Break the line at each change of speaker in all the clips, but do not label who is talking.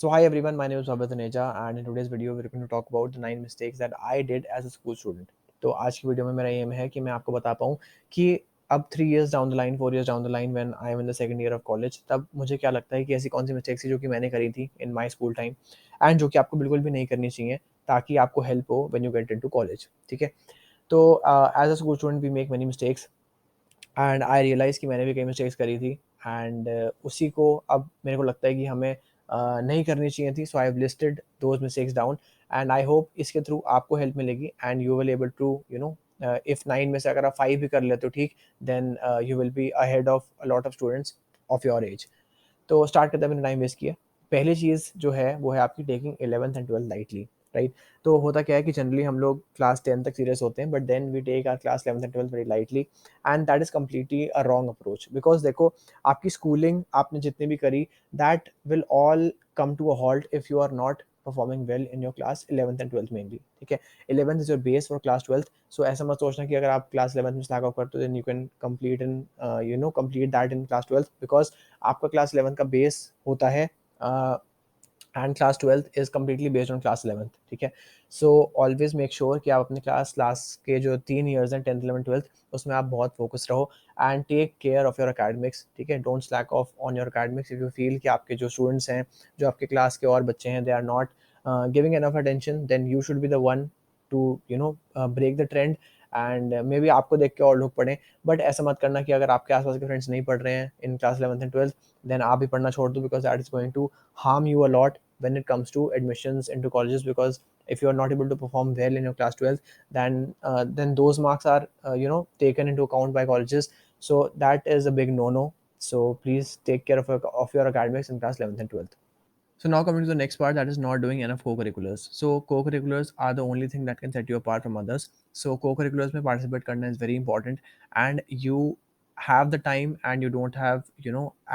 So hi everyone, my name is Abhay Taneja and in today's video we're going to talk about the 9 mistakes that I did as a school student. तो आज की video में मेरा M है कि मैं आपको बता पाऊँ कि अब 3 years down the line, 4 years down the line when I am in the second year of college, तब मुझे क्या लगता है कि ऐसी कौन सी मिस्टेक्स थी जो कि मैंने करी थी in my school time and जो कि आपको बिल्कुल भी नहीं करनी चाहिए ताकि आपको हेल्प हो when you get into college. ठीक है, तो as a school student we make many mistakes and I realise कि मैंने भी कई मिस्टेक्स करी थी एंड उसी को अब मेरे को लगता है कि हमें नहीं करनी चाहिए थी. So I have listed those mistakes down and I hope इसके थ्रू आपको हेल्प मिलेगी and you will able to if 9 में से अगर आप 5 भी कर लेते हो ठीक, then you will be ahead of a lot of students of your age. तो स्टार्ट करते हैं बिना टाइम वेस्ट किए. पहली चीज़ जो है वो है आपकी taking 11th and 12th lightly, right. तो होता क्या है कि जनरली हम लोग क्लास 10 तक सीरियस होते हैं but then we take our class 11th and 12th very lightly and that is completely a wrong approach. Because देखो, आपकी स्कूलिंग आपने जितनी भी करी that will all come to a halt if you are not performing well in your class 11th and 12th mainly. ठीक है, 11th is your base for class 12th. So ऐसा मत सोचना कि अगर आप क्लास 11th में स्लैक ऑफ करते हो then you can complete in complete that in class 12th. Because आपका क्लास 11th का बेस होता है and class 12th is completely based on class 11th. ठीक है, सो ऑलवेज मेक श्योर कि आप अपने क्लास के जो 3 years हैं 10th 11th 12th उसमें आप बहुत फोकस रहो and take care of your academics. ठीक है, don't slack off on your academics if you feel कि आपके जो स्टूडेंट्स हैं, जो आपके क्लास के और बच्चे हैं, they are not giving enough attention, then you should be the one to break the trend and maybe आपको देख के और लोग पढ़ें. बट ऐसा मत करना कि अगर आपके आसपास के फ्रेंड्स नहीं पढ़ रहे हैं in class 11th and 12th then आप भी पढ़ना छोड़ दो, because that is going to harm you a lot when it comes to admissions into colleges. Because if you are not able to perform well in your class 12th, then those marks are taken into account by colleges. So that is a big no-no. So please take care of your academics in class 11th and 12th. So now coming to the next part, that is not doing enough co-curriculars. So co-curriculars are the only thing that can set you apart from others. So co-curriculars में participate करना is very important and you have the time and you don't have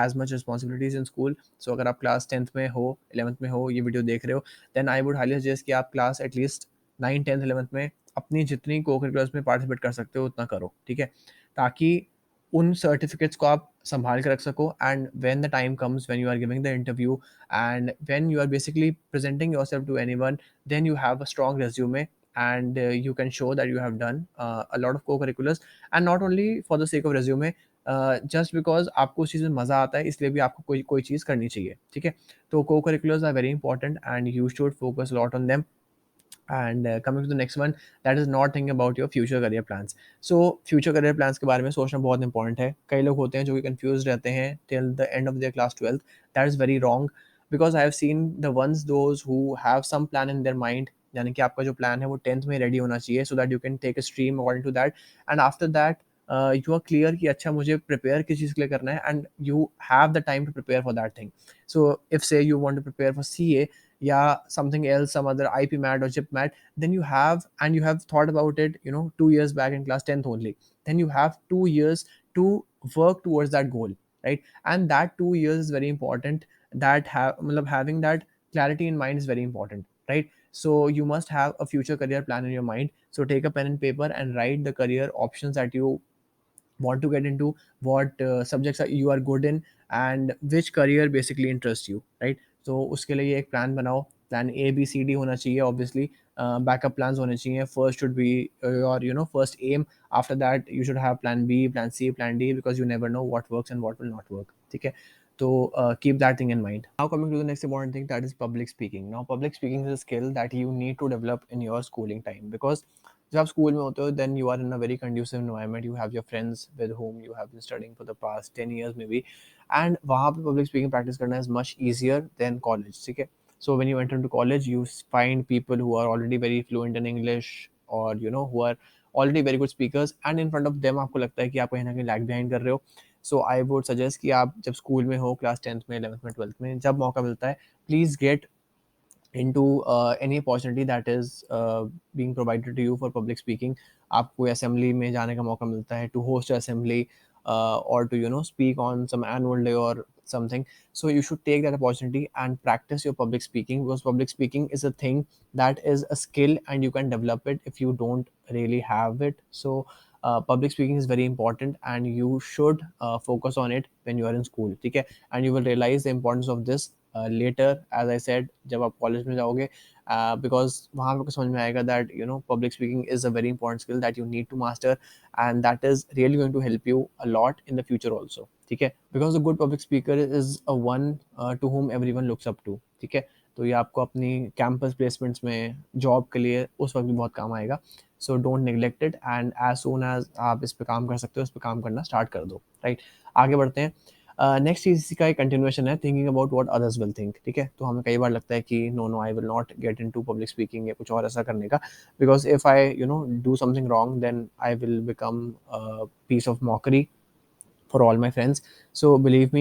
as much responsibilities in school. So अगर आप class 10th में हो, 11th में हो, ये video देख रहे हो, then I would highly suggest कि आप class at least 9, 10th, 11th में अपनी जितनी co-curriculars में participate कर सकते हो उतना करो. ठीक है, ताकि उन सर्टिफिकेट्स को आप संभाल के रख सको and when the time comes when you are giving the interview and when you are basically presenting yourself to anyone, then you have a strong resume and you can show that you have done a lot of co-curriculars. And not only for the sake of resume, just because आपको उस चीज़ में मज़ा आता है इसलिए भी आपको कोई कोई चीज़ करनी चाहिए. ठीक है, तो co-curriculars are very important and you should focus a lot on them. And coming to the next one, that is not thinking about your future career plans. So future career plans के बारे में सोचना बहुत important है. कई लोग होते हैं जो कि कन्फ्यूज रहते हैं till the end of their class 12th. That is very wrong because I have seen the ones those who have some plan in their mind. यानी कि आपका जो प्लान है वो 10th में रेडी होना चाहिए so that you can take a stream according to that and after that you are clear कि अच्छा मुझे प्रिपेयर किस चीज़ के लिए करना है and you have the time to prepare for that thing. So if say you want to prepare for CA yeah something else, some other IPMAT or JIPMAT, then you have thought about it 2 years back in class 10th only, then you have 2 years to work towards that goal, right? And that 2 years is very important. That having that clarity in mind is very important, right? So you must have a future career plan in your mind. So take a pen and paper and write the career options that you want to get into, what subjects you are good in and which career basically interests you, right? तो उसके लिए एक plan बनाओ. Plan A B C D होना चाहिए obviously. Backup plans होने चाहिए. First should be your first aim. After that you should have plan B, plan C, plan D, because you never know what works and what will not work. ठीक है, तो keep that thing in mind. Now coming to the next important thing, that is public speaking. Now public speaking is a skill that you need to develop in your schooling time because जब आप school में होते हो then you are in a very conducive environment. You have your friends with whom you have been studying for the past 10 years maybe, and वहाँ पे public speaking practice करना is much easier than college. ठीक है, so when you enter into college you find people who are already very fluent in English or who are already very good speakers and in front of them आपको लगता है कि आप कहीं ना कहीं lag behind कर रहे हो. सो आई वुड सजेस्ट कि आप जब स्कूल में हो क्लास 10th में 11th में 12th में जब मौका मिलता है please get into any opportunity that is being provided to you for public speaking. आपको assembly में जाने का मौका मिलता है to host assembly or to speak on some annual day or something. So you should take that opportunity and practice your public speaking because public speaking is a thing that is a skill and you can develop it if you don't really have it. So public speaking is very important and you should focus on it when you are in school. ठीक है, and you will realize the importance of this letter, as I said, जब आप college में जाओगे, because वहाँ पे समझ में आएगा that public speaking is a very important skill that you need to master, and that is really going to help you a lot in the future also, ठीक है, because a good public speaker is a one to whom everyone looks up to, ठीक है। तो ये आपको अपनी campus placements में, job के लिए उस वक्त भी बहुत काम आएगा। So don't neglect it, and as soon as आप इस पे काम कर सकते हो, इस पे काम करना स्टार्ट कर दो, राइट। आगे बढ़ते हैं। नेक्स्ट चीज इसी का एक कंटिन्यूएशन है, thinking about what others will think, ठीक है। तो हमें कई बार लगता है कि no no, I will not get into public speaking या कुछ और ऐसा करने का, because if I do something wrong then I will become piece of mockery for all my friends. So believe me,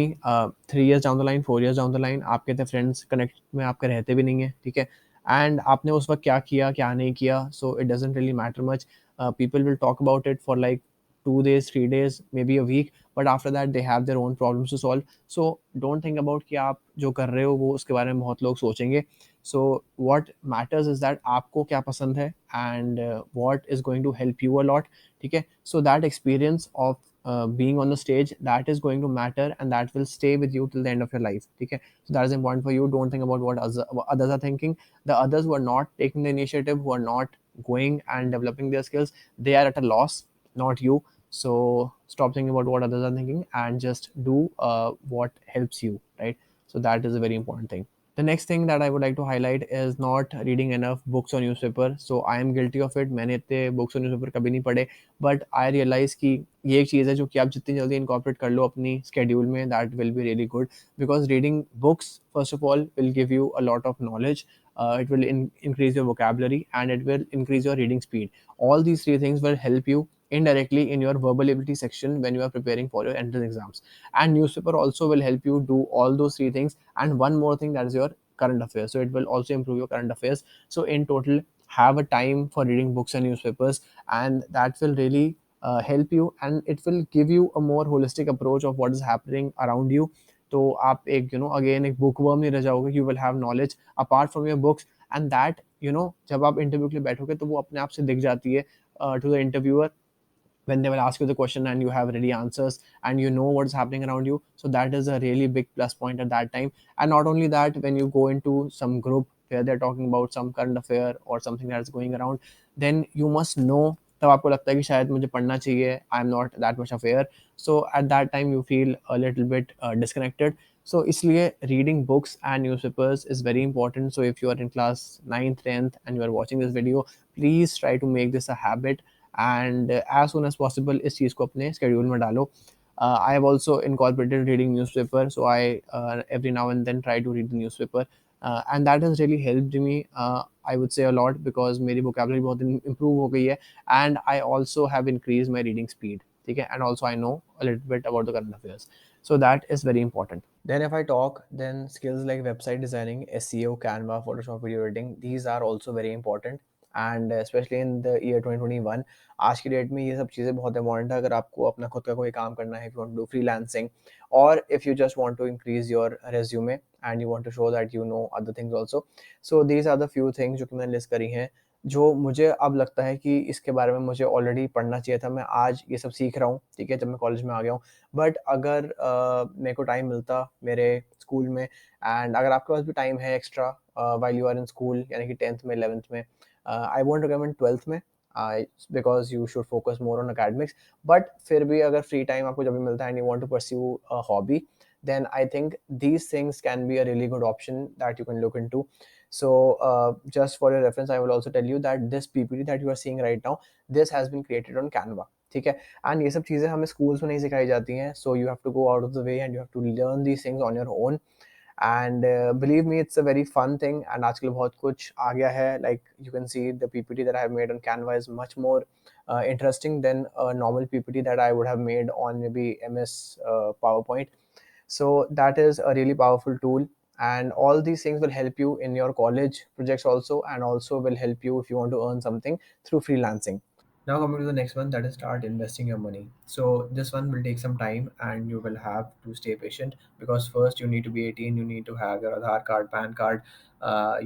3 years down the line, 4 years down the line, आपके इतने friends connect में आपके रहते भी नहीं है, ठीक है। एंड आपने उस वक्त क्या किया क्या नहीं किया, so it doesn't really matter much. People will talk about it for like 2 days, 3 days, maybe a week, but after that they have their own problems to solve. So don't think about कि आप जो कर रहे हो वो उसके बारे में बहुत लोग सोचेंगे। So what matters is that आपको क्या पसंद है, and what is going to help you a lot, ठीक है। So that experience of being on the stage, that is going to matter, and that will stay with you till the end of your life, okay? So that is important for you. Don't think about what others are thinking. The others who are not taking the initiative, who are not going and developing their skills, they are at a loss, not you. So stop thinking about what others are thinking and just do what helps you, right? So that is a very important thing. The next thing that I would like to highlight is not reading enough books or newspaper. So I am guilty of it. मैंने इतने books और newspaper कभी नहीं पढ़े, but I realise कि ये एक चीज़ है जो कि आप जितनी जल्दी इनकॉर्पोरेट कर लो अपनी स्केड्यूल में, that will be really good, because reading books first of all will give you a lot of knowledge. It will increase your vocabulary, and it will increase your reading speed. All these three things will help you indirectly in your verbal ability section when you are preparing for your entrance exams. And newspaper also will help you do all those three things. And one more thing, that is your current affairs. So it will also improve your current affairs. So in total, have a time for reading books and newspapers, and that will really help you, and it will give you a more holistic approach of what is happening around you. तो आप एक again एक book worm नहीं रह जाओगे, you will have knowledge apart from your books, and that जब आप interview के लिए बैठोगे तो वो अपने आप से दिख जाती है to the interviewer when they will ask you the question and you have ready answers and you know what's happening around you. So that is a really big plus point at that time. And not only that, when you go into some group where they're talking about some current affair or something that's going around, then you must know, तब आपको लगता है कि शायद मुझे पढ़ना चाहिए, I am not that much affair, so at that time you feel a little bit disconnected. So इसलिए reading books and newspapers is very important. So if you are in class 9th 10th and you are watching this video, please try to make this a habit, and as soon as possible इस चीज़ को अपने schedule में डालो. I have also incorporated reading newspaper, so I every now and then try to read the newspaper, and that has really helped me, I would say a lot, because मेरी vocabulary बहुत improve हो गई है, and I also have increase my reading speed, ठीक है, and also I know a little bit about the current affairs. So that is very important. Then if I talk, then skills like website designing, SEO, Canva, Photoshop, video editing, these are also very important. And specially in the year 2021, आज की date में ये सब चीज़ें बहुत important है अगर आपको अपना खुद का कोई काम करना है, if you want to do freelancing, और if you just want to increase your resume and you want to show that you know other things also. So these are the few things जो कि मैंने list करी हैं, जो मुझे अब लगता है कि इसके बारे में मुझे ऑलरेडी पढ़ना चाहिए था. मैं आज ये सब सीख रहा हूँ, ठीक है, जब मैं कॉलेज में आ गया हूँ. बट अगर मेरे को टाइम मिलता मेरे स्कूल में, एंड अगर आपके पास भी टाइम है extra while you are in school, यानी कि 10th में, 11th में, आई वोंट रिकमेंड 12th में, because you should focus more on academics. But फिर भी अगर फ्री टाइम आपको जब भी मिलता है and you want to pursue a hobby, then I think these things can be a really good option that you can look into. So just for your reference, I will also tell you that this PPT that you are seeing right now, this has been created on Canva, ठीक है. And ये सब चीज़ें हमें schools में नहीं सिखाई जाती हैं, so you have to go out of the way and you have to learn these things on your own. And believe me, it's a very fun thing, and आजकल बहुत कुछ आ गया है. Like you can see the PPT that I have made on Canva is much more interesting than a normal PPT that I would have made on maybe MS PowerPoint. So that is a really powerful tool, and all these things will help you in your college projects also, and also will help you if you want to earn something through freelancing. Now coming to the next one, that is start investing your money. So this one will take some time and you will have to stay patient, because first you need to be 18, you need to have your Aadhaar card, PAN card,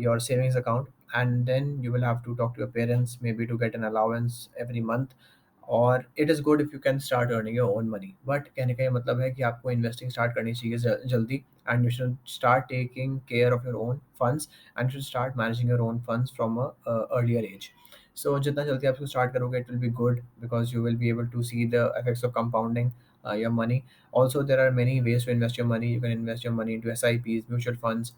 your savings account, and then you will have to talk to your parents maybe to get an allowance every month. और it is good if you can start earning your own money. But कहने का ये मतलब है कि आपको investing start करनी चाहिए जल्दी, and you should start taking care of your own funds, and you should start managing your own funds from a earlier age. So जितना जल्दी आप इसको start करोगे, it will be good because you will be able to see the effects of compounding your money. Also, there are many ways to invest your money. You can invest your money into SIPs, mutual funds,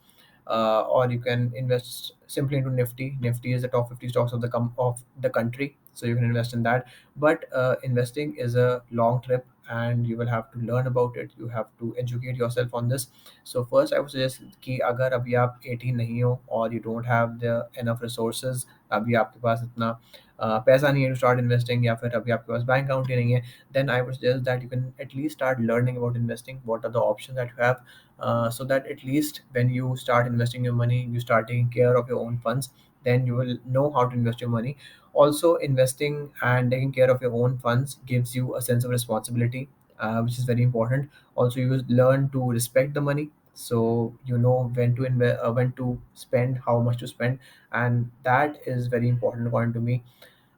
or you can invest simply into Nifty. Nifty is the top 50 stocks of of the country, so you can invest in that. But investing is a long trip, and you will have to learn about it. You have to educate yourself on this. So first, I would suggest कि अगर अभी आप 18 नहीं हो और you don't have the enough resources, अभी आपके पास इतना पैसा नहीं है to start investing, या फिर अभी आपके पास बैंक अकाउंट ही नहीं है, then I would suggest that you can at least start learning about investing. What are the options that you have, so that at least when you start investing your money, you start taking care of your own funds, then you will know how to invest your money. Also, investing and taking care of your own funds gives you a sense of responsibility, which is very important. Also, you will learn to respect the money, so you know when to invest, when to spend, how much to spend, and that is very important according to me.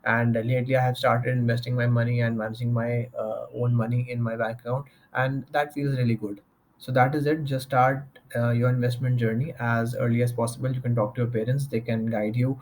And lately I have started investing my money and managing my own money in my bank account, and that feels really good. So that is it. Just start your investment journey as early as possible. You can talk to your parents, they can guide you,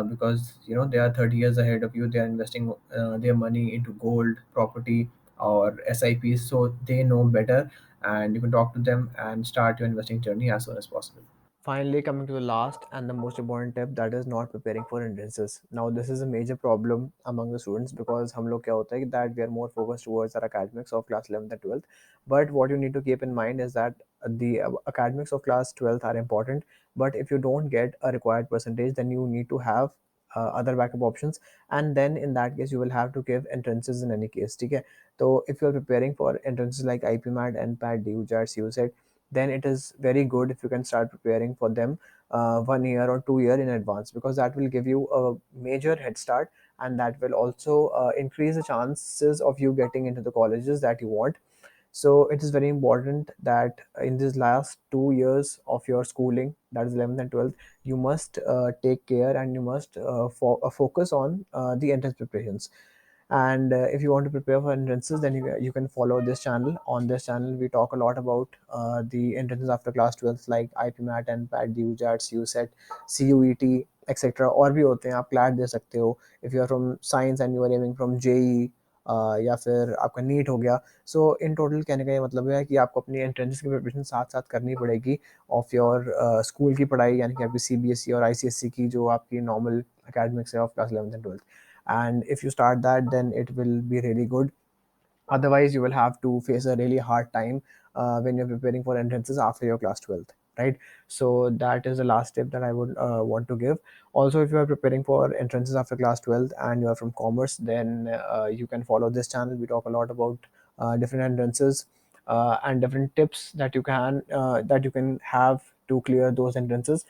because you know they are 30 years ahead of you. They are investing their money into gold, property, or SIPs, so they know better, and you can talk to them and start your investing journey as soon as possible. Finally, coming to the last and the most important tip, that is not preparing for entrances. Now, this is a major problem among the students because हम लोग क्या होता है कि that we are more focused towards our academics of class 11th and 12th. But what you need to keep in mind is that the academics of class 12th are important. But if you don't get a required percentage, then you need to have other backup options. And then in that case, you will have to give entrances in any case. Okay? So if you're preparing for entrances like IPMAT, NPAT, DUJAT, CUSET, then it is very good if you can start preparing for them 1 year or 2 year in advance, because that will give you a major head start, and that will also increase the chances of you getting into the colleges that you want. So it is very important that in these last 2 years of your schooling, that is 11th and 12th, you must take care, and you must focus on the entrance preparations. And if you want to prepare for entrances, then you can follow this channel. On this channel we talk a lot about the entrances after class 12 like IPMAT, NPAT, DUJAT, CUSET, CUET, etc. और भी होते हैं, आप CLAT दे सकते हो if you are from science and you are aiming from JE, या फिर आपका नीट हो गया. सो इन टोटल कहने का ये मतलब है कि आपको अपनी एंट्रेंसेस की प्रिपरेशन साथ साथ करनी पड़ेगी ऑफ योर स्कूल की पढ़ाई, यानी कि आपकी CBSE और ICSE की जो आपकी नॉर्मल academics है of class 11th and 12th. And if you start that, then it will be really good. Otherwise you will have to face a really hard time when you're preparing for entrances after your class 12th, right? So that is the last tip that I would want to give. Also, if you are preparing for entrances after class 12th and you are from commerce, then you can follow this channel. We talk a lot about different entrances and different tips that you can have to clear those entrances.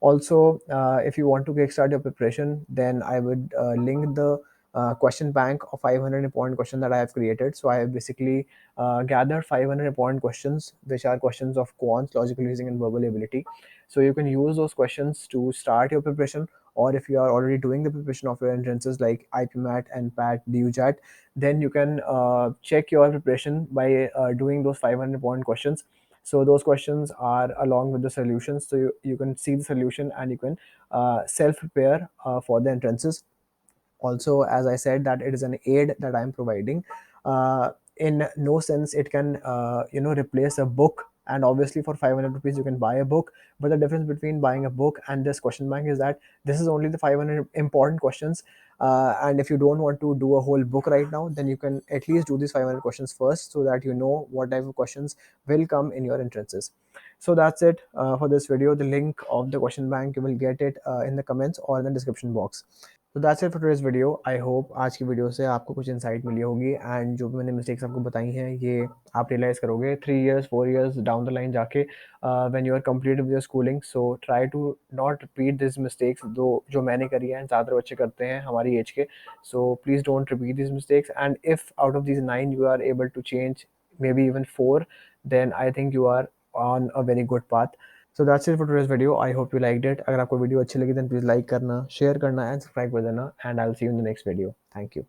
Also, if you want to kickstart your preparation, then I would link the question bank of 500 important questions that I have created. So I have basically gathered 500 important questions, which are questions of quants, logical reasoning, and verbal ability. So you can use those questions to start your preparation. Or if you are already doing the preparation of your entrances like IPMAT, NPAT, DUJAT, then you can check your preparation by doing those 500 important questions. So those questions are along with the solutions. So you can see the solution and you can self prepare for the entrances. Also, as I said, that it is an aid that I'm providing. In no sense it can replace a book, and obviously for 500 rupees you can buy a book. But the difference between buying a book and this question bank is that this is only the 500 important questions. And if you don't want to do a whole book right now, then you can at least do these 500 questions first, so that you know what type of questions will come in your entrances. So that's it for this video. The link of the question bank, you will get it in the comments or in the description box. तो that's it for today's video. I hope आज की video से आपको कुछ insight मिली होगी, and जो भी मैंने मिस्टेक्स आपको बताई हैं ये आप रियलाइज़ करोगे 3 years 4 years down the line जाके, when you are complete with your schooling. So try to not repeat this mistakes जो मैंने करी है, ज़्यादातर बच्चे करते हैं हमारी एज के. So please don't repeat this mistakes, and if out of these 9 you are able to change maybe even 4, then I think you are on a very good path. So that's it for today's video. I hope you liked it. अगर आपको video अच्छी लगी, then please like करना, share करना and subscribe कर देना, and I will see you in the next video. Thank you.